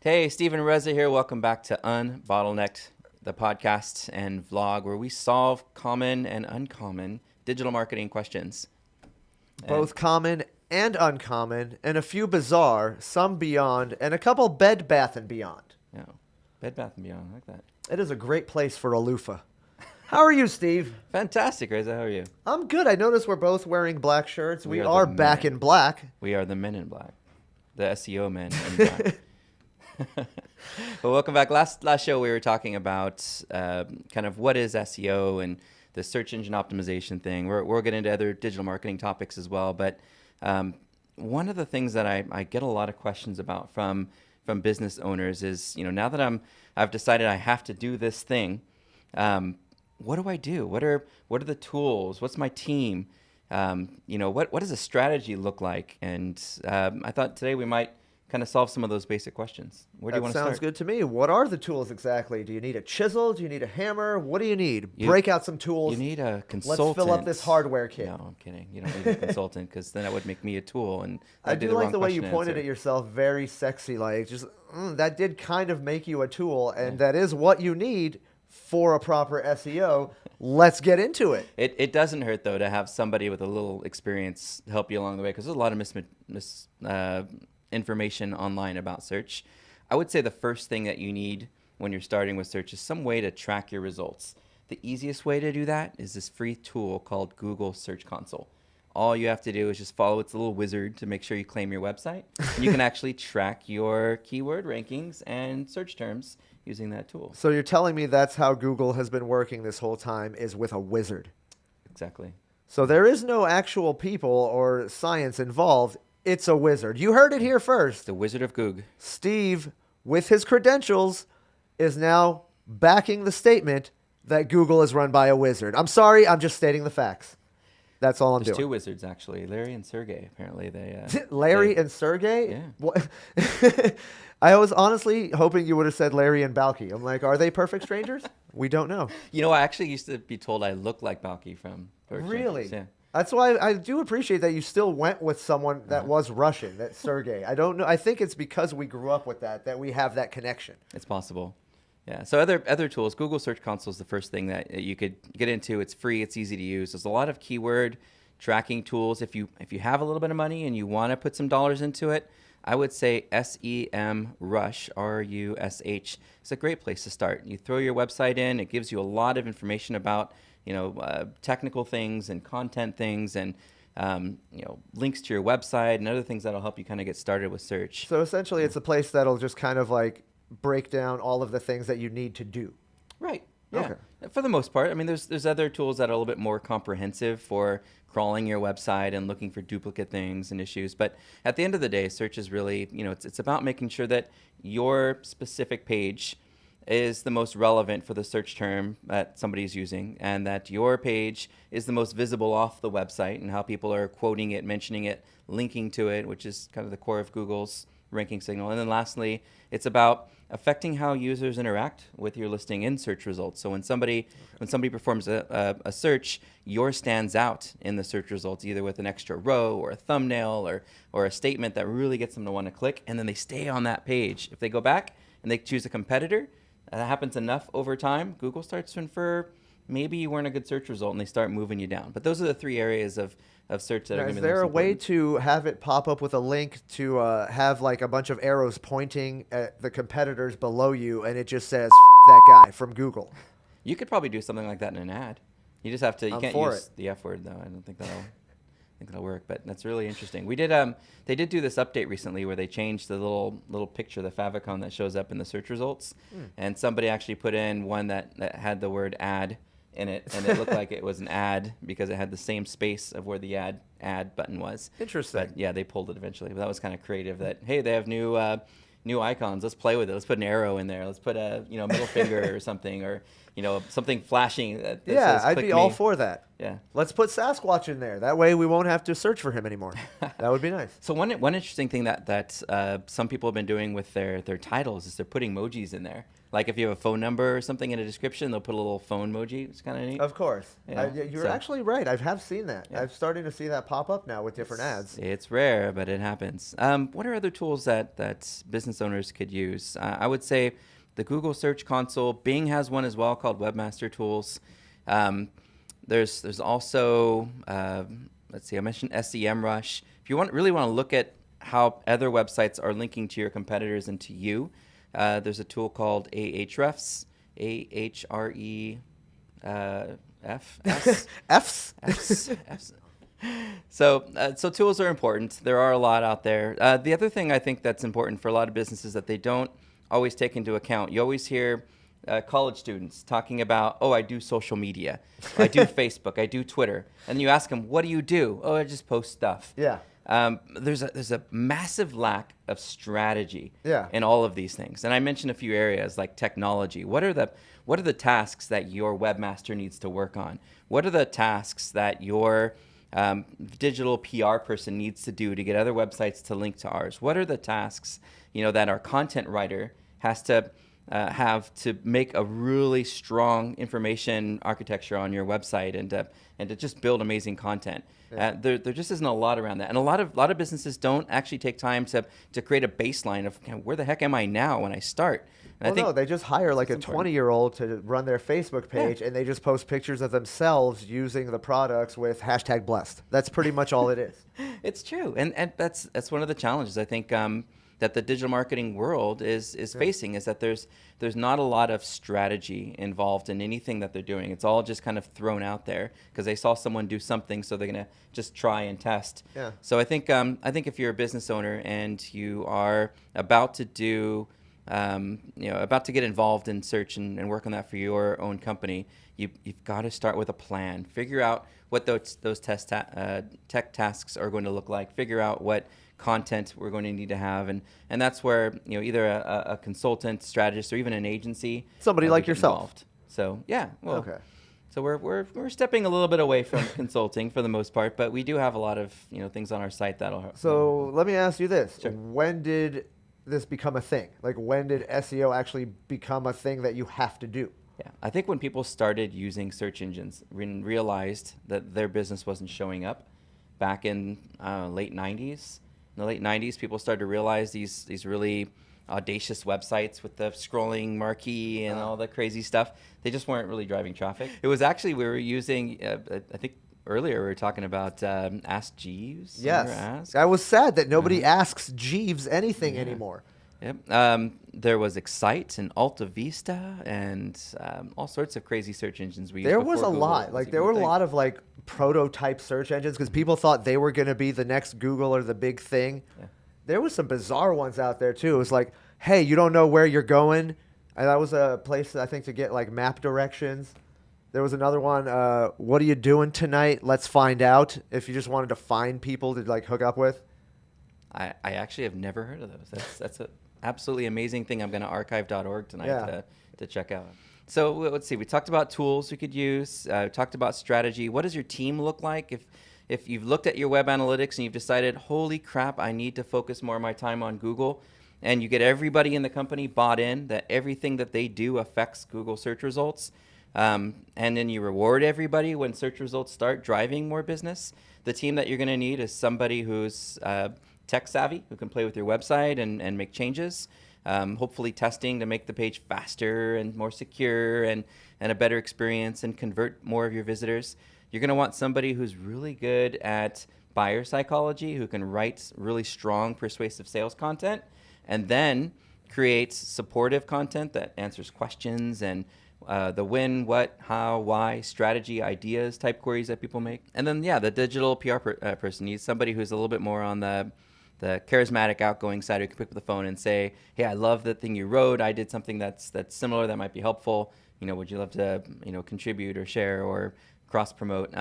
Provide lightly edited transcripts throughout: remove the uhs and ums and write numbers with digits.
Hey, Steve and Reza here. Welcome back to Unbottleneck, the podcast and vlog where we solve common and uncommon digital marketing questions. Both common and uncommon, and a few bizarre, some beyond, and a couple Bed Bath & Beyond. Yeah, Bed Bath & Beyond, I like that. It is a great place for a loofah. How are you, Steve? Fantastic, Reza. How are you? I'm good. I noticed we're both wearing black shirts. We are are the back men. in black. We are the men in black, the SEO men in black. Well, welcome back. Last show we were talking about kind of what is SEO and the search engine optimization thing. We'll get into other digital marketing topics as well. But one of the things that I get a lot of questions about from business owners is, now that I've decided I have to do this thing, what do I do? What are the tools? What's my team? What does a strategy look like? And I thought today we might kind of solve some of those basic questions. Where do you want to start? Sounds good to me. What are the tools exactly? Do you need a chisel? Do you need a hammer? What do you need? Break out some tools. You need a consultant. Let's fill up this hardware kit. No, I'm kidding. You don't need a consultant because then that would make me a tool. And I do like the way you pointed at at yourself, very sexy. Like, just that did kind of make you a tool, and that is what you need for a proper SEO. Let's get into it. It doesn't hurt, though, to have somebody with a little experience help you along the way, because there's a lot of information online about search. I would say the first thing that you need when you're starting with search is some way to track your results. The easiest way to do that is this free tool called Google Search Console. All you have to do is just follow its little wizard to make sure you claim your website. And you can actually track your keyword rankings and search terms using that tool. So you're telling me that's how Google has been working this whole time, is with a wizard. Exactly. So there is no actual people or science involved. It's a wizard. You heard it here first. The Wizard of Goog. Steve, with his credentials, is now backing the statement that Google is run by a wizard. I'm sorry, I'm just stating the facts. That's all I'm There's doing. two wizards, actually. Larry and Sergey, apparently. Larry and Sergey? Yeah. What? I was honestly hoping you would have said Larry and Balky. I'm like, are they perfect strangers? We don't know. I actually used to be told I look like Balky from Perfect Really? Strangers. Yeah. That's why I do appreciate that you still went with someone that was Russian, that Sergey. I don't know. I think it's because we grew up with that we have that connection. It's possible. Yeah. So other tools, Google Search Console is the first thing that you could get into. It's free. It's easy to use. There's a lot of keyword tracking tools. If you have a little bit of money and you want to put some dollars into it, I would say SEMrush, RUSH, is a great place to start. You throw your website in. It gives you a lot of information about technical things and content things and links to your website and other things that'll help you kind of get started with search. So essentially, it's a place that'll just kind of like break down all of the things that you need to do. Right. Yeah. Okay. For the most part. I mean, there's other tools that are a little bit more comprehensive for crawling your website and looking for duplicate things and issues. But at the end of the day, search is really, it's about making sure that your specific page is the most relevant for the search term that somebody's using, and that your page is the most visible off the website and how people are quoting it, mentioning it, linking to it, which is kind of the core of Google's ranking signal. And then lastly, it's about affecting how users interact with your listing in search results. So when somebody performs a search, yours stands out in the search results, either with an extra row or a thumbnail or a statement that really gets them to want to click, and then they stay on that page. If they go back and they choose a competitor, that happens enough over time, Google starts to infer maybe you weren't a good search result and they start moving you down. But those are the three areas of search that are going to be the most important. Is there a way to have it pop up with a link to have like a bunch of arrows pointing at the competitors below you, and it just says that guy from Google? You could probably do something like that in an ad. You just have to, you can't use the F word though. I don't think that'll work, but that's really interesting. We did they did do this update recently where they changed the little picture, the favicon that shows up in the search results, and somebody actually put in one that had the word ad in it, and it looked like it was an ad because it had the same space of where the ad button was. Interesting. But yeah, they pulled it eventually. But that was kind of creative. That hey, they have new icons. Let's play with it. Let's put an arrow in there. Let's put a middle finger or something, or something flashing. That Yeah, says, I'd "Click be me." all for that. Yeah. Let's put Sasquatch in there. That way we won't have to search for him anymore. That would be nice. So one interesting thing that some people have been doing with their titles is they're putting emojis in there. Like if you have a phone number or something in a description, they'll put a little phone emoji. It's kind of neat. Of course. You know, You're so- actually right. I have seen that. Yeah. I'm starting to see that pop up now with different ads. It's rare, but it happens. What are other tools that business owners could use? I would say the Google Search Console. Bing has one as well called Webmaster Tools. There's also let's see. I mentioned SEMrush. If you really want to look at how other websites are linking to your competitors and to you, there's a tool called Ahrefs. AHRE. Fs. Fs. So tools are important. There are a lot out there. The other thing I think that's important for a lot of businesses that they don't always take into account. You always hear college students talking about, oh, I do social media. I do Facebook. I do Twitter. And you ask them, what do you do? Oh, I just post stuff. Yeah. There's a massive lack of strategy Yeah. in all of these things. And I mentioned a few areas like technology. What are the tasks that your webmaster needs to work on? What are the tasks that your digital PR person needs to do to get other websites to link to ours? What are the tasks, that our content writer has to have to make a really strong information architecture on your website and to just build amazing content? Yeah. There just isn't a lot around that, and a lot of businesses don't actually take time to create a baseline of where the heck am I now when I start. And I think No, they just hire like a important. 20-year-old to run their Facebook page, and they just post pictures of themselves using the products with #blessed. That's pretty much all it is. It's true, and that's one of the challenges I think that the digital marketing world is facing, is that there's not a lot of strategy involved in anything that they're doing. It's all just kind of thrown out there because they saw someone do something, so they're gonna just try and test. Yeah. So I think if you're a business owner and you are about to do about to get involved in search and work on that for your own company, you've got to start with a plan. Figure out what those tech tasks are going to look like. Figure out what content we're going to need to have, and that's where either a consultant, strategist, or even an agency, Somebody like get yourself. involved. So yeah, well, Okay. so we're stepping a little bit away from consulting for the most part, but we do have a lot of things on our site that'll help. So let me ask you this. Sure. When did this become a thing? Like, when did SEO actually become a thing that you have to do? Yeah, I think when people started using search engines and realized that their business wasn't showing up back in late 90s. In the late 90s, people started to realize these really audacious websites with the scrolling marquee and all the crazy stuff, they just weren't really driving traffic. It was actually, we were using, I think earlier we were talking about Ask Jeeves. Yes. Ask? I was sad that nobody asks Jeeves anything anymore. Yep. There was Excite and Alta Vista and all sorts of crazy search engines we used. There was a before Google lot. Like, even there were a thing. lot of like prototype search engines because people thought they were going to be the next Google or the big thing. Yeah. There was some bizarre ones out there too. It was like, hey, you don't know where you're going. And that was a place, I think, to get like map directions. There was another one, what are you doing tonight? Let's find out. If you just wanted to find people to like hook up with. I actually have never heard of those. That's an absolutely amazing thing. I'm going to archive.org tonight to check out. So let's see. We talked about tools we could use. Talked about strategy. What does your team look like? If you've looked at your web analytics and you've decided, holy crap, I need to focus more of my time on Google, and you get everybody in the company bought in that everything that they do affects Google search results, and then you reward everybody when search results start driving more business, the team that you're going to need is somebody who's tech savvy, who can play with your website and make changes, hopefully testing to make the page faster and more secure and a better experience and convert more of your visitors. You're going to want somebody who's really good at buyer psychology, who can write really strong, persuasive sales content, and then creates supportive content that answers questions and the when, what, how, why, strategy, ideas type queries that people make. And then, the digital PR person needs somebody who's a little bit more on the charismatic, outgoing side, who can pick up the phone and say, hey, I love the thing you wrote. I did something that's similar that might be helpful. Would you love to contribute or share or cross promote?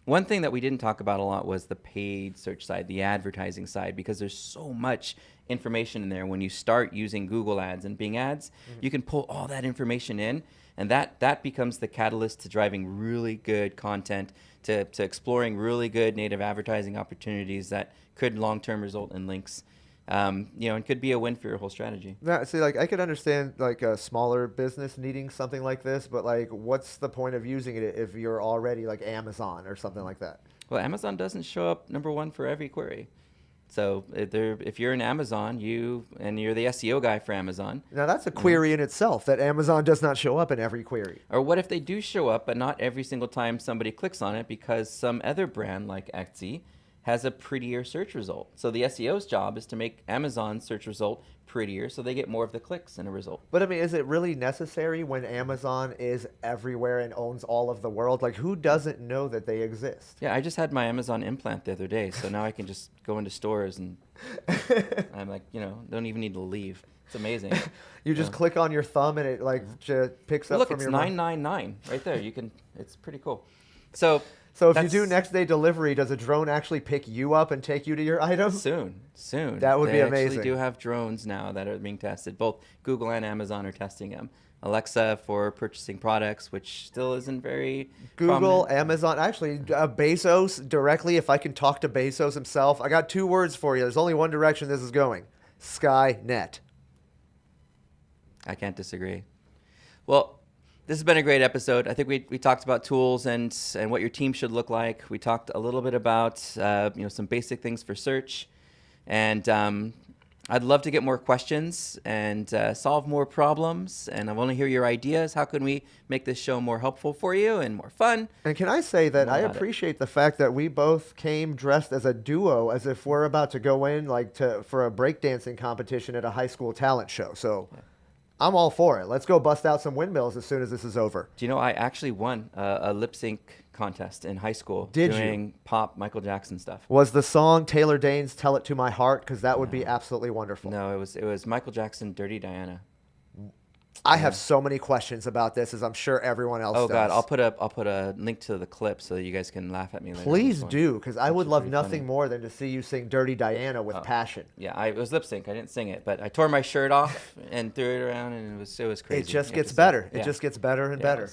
One thing that we didn't talk about a lot was the paid search side, the advertising side, because there's so much information in there. When you start using Google ads and Bing ads, you can pull all that information in, and that becomes the catalyst to driving really good content, to exploring really good native advertising opportunities that could long-term result in links. And could be a win for your whole strategy. Now, see, like I could understand like a smaller business needing something like this, but like, what's the point of using it if you're already like Amazon or something like that? Well, Amazon doesn't show up number one for every query. So if you're in Amazon, you're the SEO guy for Amazon. Now that's a query in itself that Amazon does not show up in every query. Or what if they do show up, but not every single time somebody clicks on it because some other brand like Etsy has a prettier search result. So the SEO's job is to make Amazon's search result prettier so they get more of the clicks in a result. But I mean, is it really necessary when Amazon is everywhere and owns all of the world? Like, who doesn't know that they exist? Yeah, I just had my Amazon implant the other day, so now I can just go into stores and I'm like, don't even need to leave. It's amazing. You just click on your thumb and it like just picks up Look, from it's your $9.99 right there. It's pretty cool. So if you do next day delivery, does a drone actually pick you up and take you to your item? Soon. That would be amazing. They actually do have drones now that are being tested. Both Google and Amazon are testing them. Alexa for purchasing products, which still isn't very Google, prominent. Amazon, actually Bezos directly, if I can talk to Bezos himself. I got 2 words for you. There's only one direction this is going. Skynet. I can't disagree. Well, this has been a great episode. I think we talked about tools and what your team should look like. We talked a little bit about some basic things for search, and I'd love to get more questions and solve more problems. And I want to hear your ideas. How can we make this show more helpful for you and more fun? And can I say that I about it. appreciate the fact that we both came dressed as a duo, as if we're about to go in for a breakdancing competition at a high school talent show. So. Yeah. I'm all for it. Let's go bust out some windmills as soon as this is over. Do you know I actually won a lip sync contest in high school doing pop Michael Jackson stuff. Was the song Taylor Dane's "Tell It to My Heart"? Because that would be absolutely wonderful. No, it was Michael Jackson, "Dirty Diana." I have so many questions about this, as I'm sure everyone else does. Oh God, I'll put a link to the clip so that you guys can laugh at me later. Please do, because I would love nothing more than to see you sing "Dirty Diana" with passion. Yeah, it was lip sync. I didn't sing it, but I tore my shirt off and threw it around, and it was crazy. It just gets better. It just gets better and better.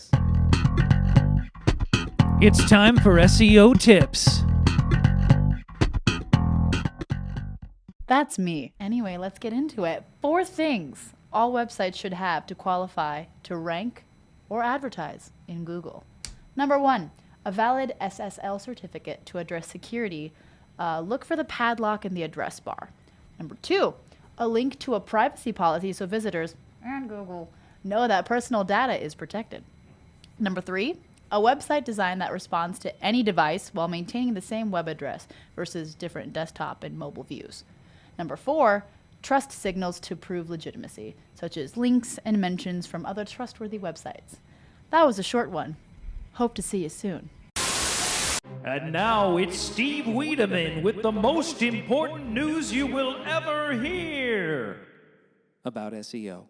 It's time for SEO tips. That's me. Anyway, let's get into it. 4 things all websites should have to qualify to rank or advertise in Google. Number 1, a valid SSL certificate to address security. Look for the padlock in the address bar. Number 2, a link to a privacy policy so visitors and Google know that personal data is protected. Number 3, a website design that responds to any device while maintaining the same web address versus different desktop and mobile views. Number 4, trust signals to prove legitimacy, such as links and mentions from other trustworthy websites. That was a short one. Hope to see you soon. And now it's Steve Wiideman with the most important news you will ever hear about SEO.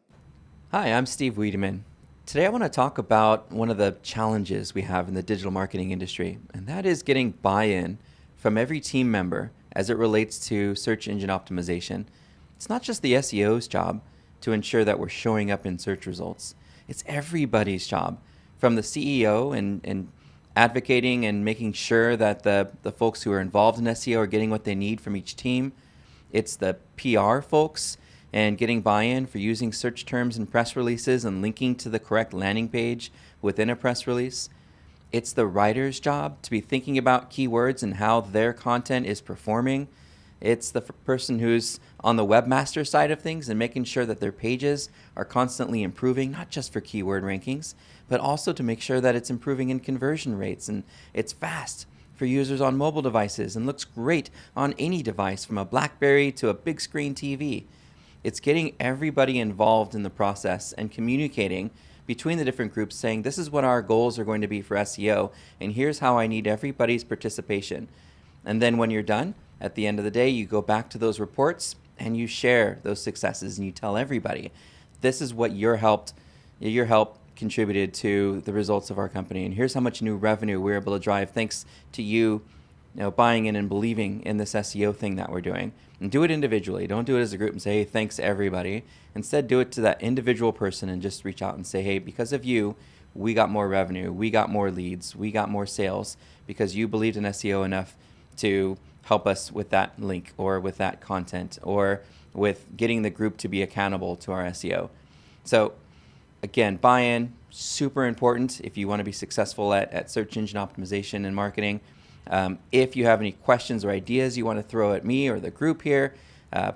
Hi, I'm Steve Wiideman. Today I want to talk about one of the challenges we have in the digital marketing industry, and that is getting buy-in from every team member as it relates to search engine optimization. It's not just the SEO's job to ensure that we're showing up in search results. It's everybody's job, from the CEO and advocating and making sure that the folks who are involved in SEO are getting what they need from each team. It's the PR folks and getting buy-in for using search terms in press releases and linking to the correct landing page within a press release. It's the writer's job to be thinking about keywords and how their content is performing. It's the person who's on the webmaster side of things and making sure that their pages are constantly improving, not just for keyword rankings, but also to make sure that it's improving in conversion rates and it's fast for users on mobile devices and looks great on any device, from a BlackBerry to a big screen TV. It's getting everybody involved in the process and communicating between the different groups, saying this is what our goals are going to be for SEO, and here's how I need everybody's participation. And then when you're done, at the end of the day, you go back to those reports and you share those successes and you tell everybody, this is what your help contributed to the results of our company, and here's how much new revenue we're able to drive thanks to you, buying in and believing in this SEO thing that we're doing. And do it individually. Don't do it as a group and say, hey, thanks everybody. Instead, do it to that individual person and just reach out and say, hey, because of you, we got more revenue, we got more leads, we got more sales, because you believed in SEO enough to help us with that link or with that content or with getting the group to be accountable to our SEO. So again, buy-in, super important if you want to be successful at search engine optimization and marketing. If you have any questions or ideas you want to throw at me or the group here,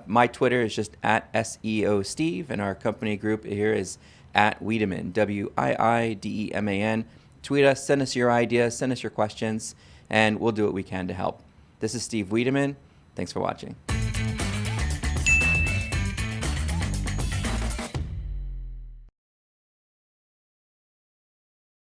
my Twitter is just at SEO Steve, and our company group here is at Wiideman, Wiideman. Tweet us, send us your ideas, send us your questions, and we'll do what we can to help. This is Steve Wiideman. Thanks for watching.